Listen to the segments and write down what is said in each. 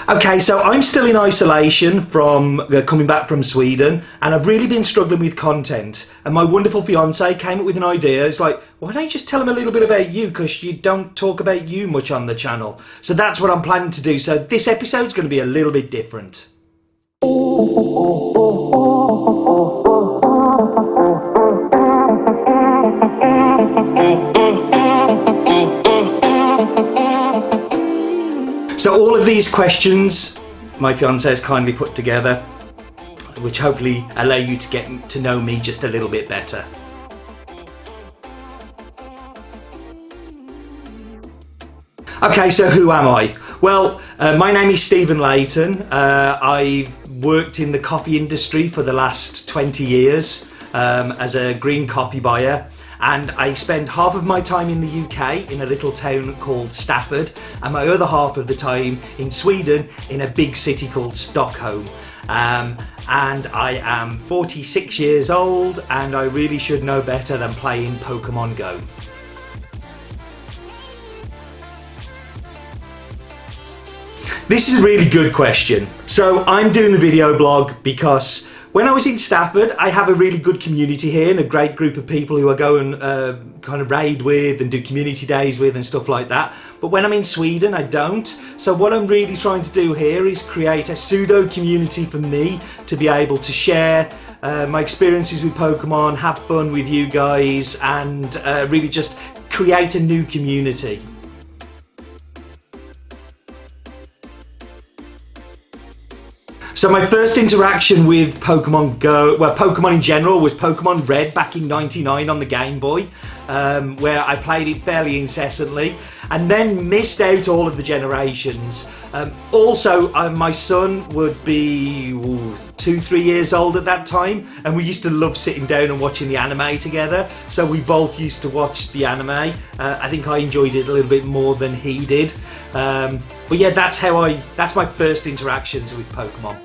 Okay, so I'm still in isolation from coming back from Sweden, and I've really been struggling with content. And my wonderful fiance came up with an idea. It's like, why don't you just tell them a little bit about you, because you don't talk about you much on the channel. So that's what I'm planning to do. So this episode's going to be a little bit different. So all of these questions my fiance has kindly put together, which hopefully allow you to get to know me just a little bit better. Okay, so who am I? Well, my name is Stephen Layton. I've worked in the coffee industry for the last 20 years as a green coffee buyer. And I spend half of my time in the UK in a little town called Stafford, and my other half of the time in Sweden in a big city called Stockholm. And I am 46 years old, and I really should know better than playing Pokemon Go. This is a really good question. So I'm doing the video blog because when I was in Stafford, I have a really good community here and a great group of people who I go and kind of raid with and do community days with and stuff like that. But when I'm in Sweden, I don't. So what I'm really trying to do here is create a pseudo community for me to be able to share my experiences with Pokemon, have fun with you guys, and really just create a new community. So my first interaction with Pokemon Go, well, Pokemon in general, was Pokemon Red back in '99 on the Game Boy, where I played it fairly incessantly, and then missed out all of the generations. Also, my son would be 2-3 years old at that time, and we used to love sitting down and watching the anime together. So we both used to watch the anime. I think I enjoyed it a little bit more than he did. But yeah, that's my first interactions with Pokemon.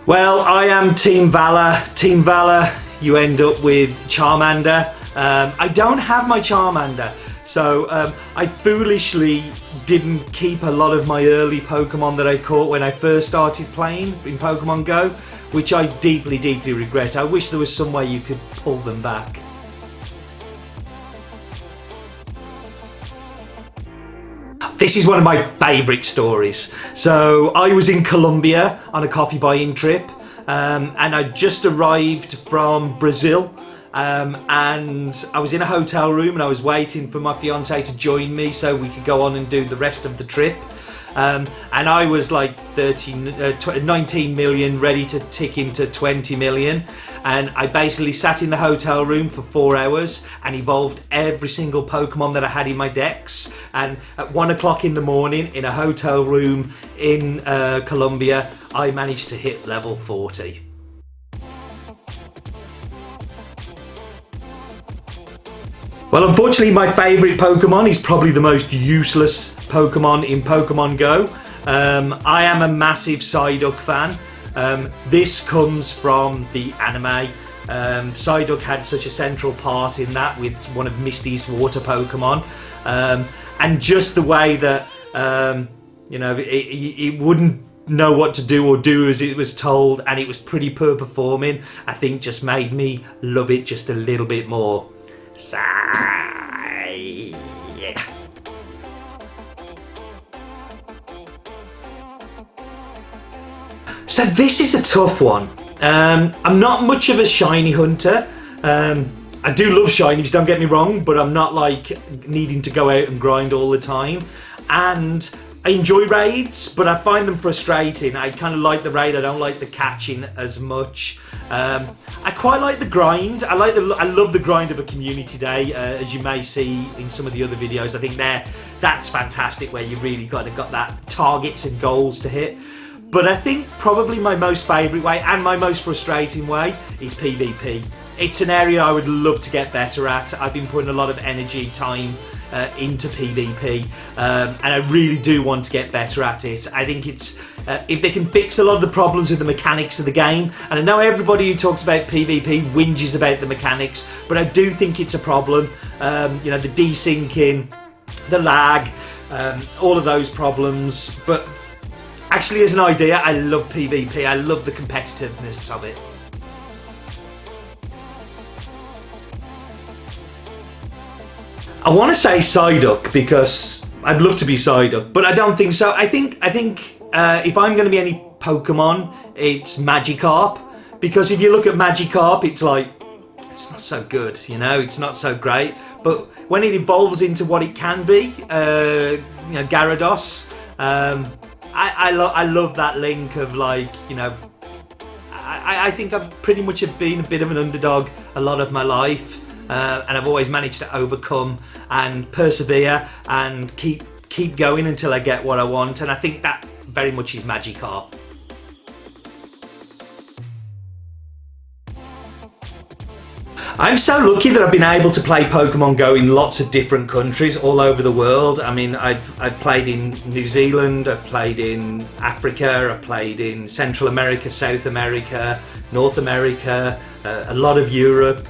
Well, I am Team Valor. Team Valor, you end up with Charmander. I don't have my Charmander, so I foolishly didn't keep a lot of my early Pokemon that I caught when I first started playing in Pokemon Go, which I deeply, deeply regret. I wish there was some way you could pull them back. This is one of my favourite stories. So I was in Colombia on a coffee buying trip, and I just arrived from Brazil, and I was in a hotel room and I was waiting for my fiance to join me so we could go on and do the rest of the trip. And I was like 19 million ready to tick into 20 million, and I basically sat in the hotel room for 4 hours and evolved every single Pokemon that I had in my decks. And at 1 o'clock in the morning in a hotel room in Colombia, I managed to hit level 40. Well, unfortunately, my favourite Pokemon is probably the most useless Pokemon in Pokemon Go. I am a massive Psyduck fan. This comes from the anime. Psyduck had such a central part in that with one of Misty's water Pokemon. And just the way that, it wouldn't know what to do or do as it was told, and it was pretty poor performing, I think just made me love it just a little bit more. Yeah. So this is a tough one. I'm not much of a shiny hunter. I do love shinies, don't get me wrong, but I'm not like needing to go out and grind all the time. And I enjoy raids, but I find them frustrating. I kind of like the raid, I don't like the catching as much. I quite like the grind. I love the grind of a community day, as you may see in some of the other videos. I think that's fantastic, where you really got that targets and goals to hit. But I think probably my most favourite way and my most frustrating way is PvP. It's an area I would love to get better at. I've been putting a lot of energy, time into PvP, and I really do want to get better at it. I think it's if they can fix a lot of the problems with the mechanics of the game, and I know everybody who talks about PvP whinges about the mechanics, but I do think it's a problem. The desyncing, the lag, all of those problems. But actually, as an idea, I love PvP. I love the competitiveness of it. I want to say Psyduck because I'd love to be Psyduck, but I don't think so. I think if I'm going to be any Pokemon, it's Magikarp, because if you look at Magikarp, it's like, it's not so good, you know, it's not so great. But when it evolves into what it can be, you know, Gyarados, I love that link of, like, you know, I think I've pretty much have been a bit of an underdog a lot of my life. And I've always managed to overcome and persevere and keep going until I get what I want. And I think that very much is Magikarp. I'm so lucky that I've been able to play Pokemon Go in lots of different countries all over the world. I mean, I've played in New Zealand, I've played in Africa, I've played in Central America, South America, North America, a lot of Europe.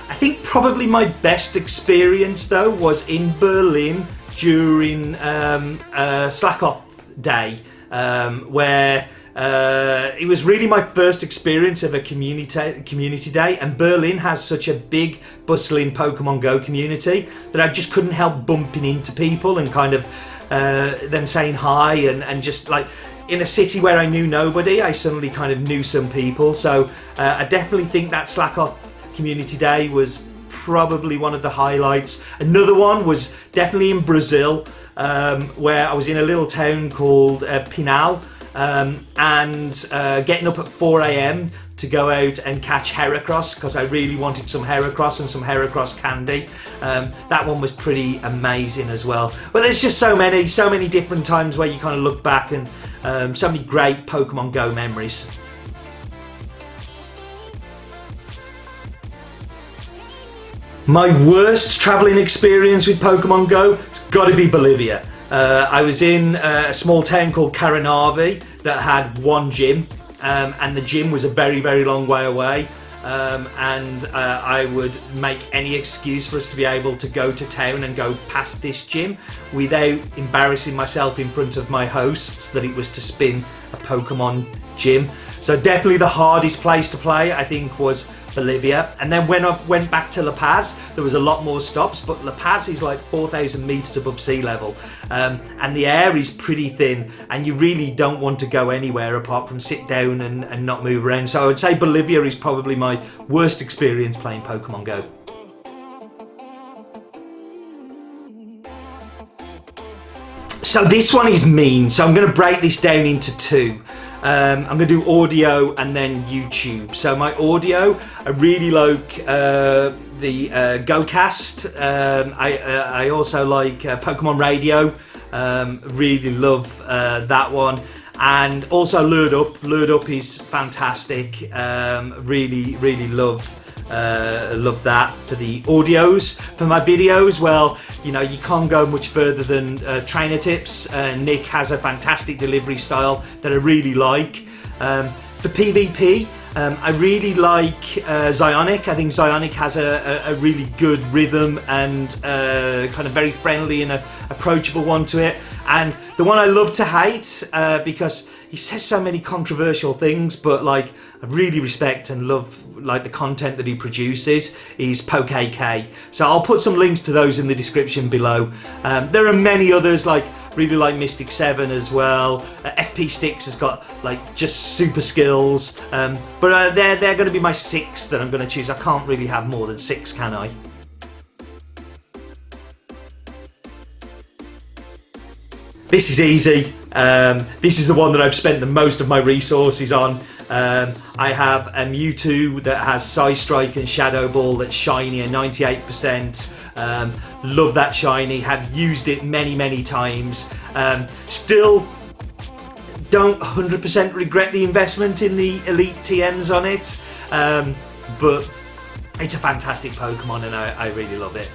I think probably my best experience though was in Berlin during Slack Off Day, where it was really my first experience of a community day, and Berlin has such a big bustling Pokemon Go community that I just couldn't help bumping into people and kind of them saying hi, and just like in a city where I knew nobody, I suddenly kind of knew some people. So I definitely think that Slack Off Community Day was probably one of the highlights. Another one was definitely in Brazil, where I was in a little town called Pinal, and getting up at 4 a.m. to go out and catch Heracross, because I really wanted some Heracross and some Heracross candy. That one was pretty amazing as well. But there's just so many different times where you kind of look back, and so many great Pokemon Go memories. My worst travelling experience with Pokemon Go, it's got to be Bolivia. I was in a small town called Caranavi that had one gym, and the gym was a very, very long way away. I would make any excuse for us to be able to go to town and go past this gym without embarrassing myself in front of my hosts that it was to spin a Pokemon gym. So definitely the hardest place to play, I think, was Bolivia. And then when I went back to La Paz, there was a lot more stops, but La Paz is like 4,000 meters above sea level, and the air is pretty thin, and you really don't want to go anywhere apart from sit down and not move around. So I would say Bolivia is probably my worst experience playing Pokemon Go. So this one is mean, so I'm going to break this down into two. I'm going to do audio and then YouTube. So my audio, I really like the GoCast. I also like Pokemon Radio. Really love that one. And also Lured Up. Lured Up is fantastic. Really love that. For the audios, for my videos, well, you know, you can't go much further than Trainer Tips. Nick has a fantastic delivery style that I really like. For PvP, I really like Zionic. I think Zionic has a really good rhythm and kind of very friendly and approachable one to it. And the one I love to hate, because he says so many controversial things, but like I really respect and love like the content that he produces, is PokeK. So I'll put some links to those in the description below. There are many others, like really like Mystic 7 as well. FP Sticks has got like just super skills, but they're going to be my 6 that I'm going to choose. I can't really have more than 6, can I? This is easy. This is the one that I've spent the most of my resources on. I have a Mewtwo that has Psystrike and Shadow Ball that's shiny at 98%. Love that shiny, have used it many times. Still don't 100% regret the investment in the Elite TMs on it, but it's a fantastic Pokemon and I really love it.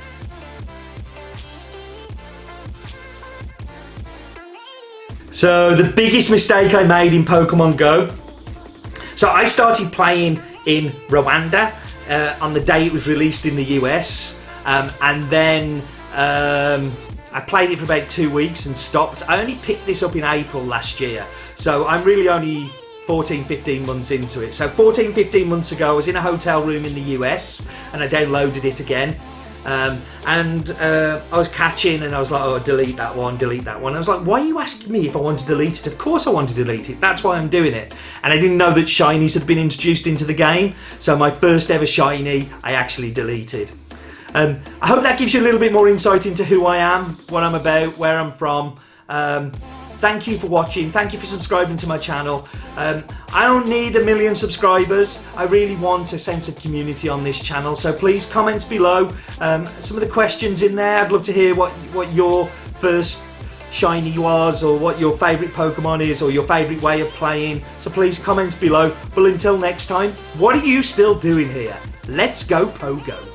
So the biggest mistake I made in Pokemon Go. So I started playing in Rwanda on the day it was released in the US, and then I played it for about 2 weeks and stopped. I only picked this up in April last year, so I'm really only 14-15 months into it. So 14-15 months ago I was in a hotel room in the US and I downloaded it again. I was catching and I was like, oh, delete that one. I was like, why are you asking me if I want to delete it? Of course I want to delete it. That's why I'm doing it. And I didn't know that shinies had been introduced into the game. So my first ever shiny, I actually deleted. I hope that gives you a little bit more insight into who I am, what I'm about, where I'm from. Thank you for watching. Thank you for subscribing to my channel. I don't need 1 million subscribers. I really want a sense of community on this channel. So please comment below some of the questions in there. I'd love to hear what your first shiny was, or what your favourite Pokemon is, or your favourite way of playing. So please comment below. But until next time, what are you still doing here? Let's go Pogo.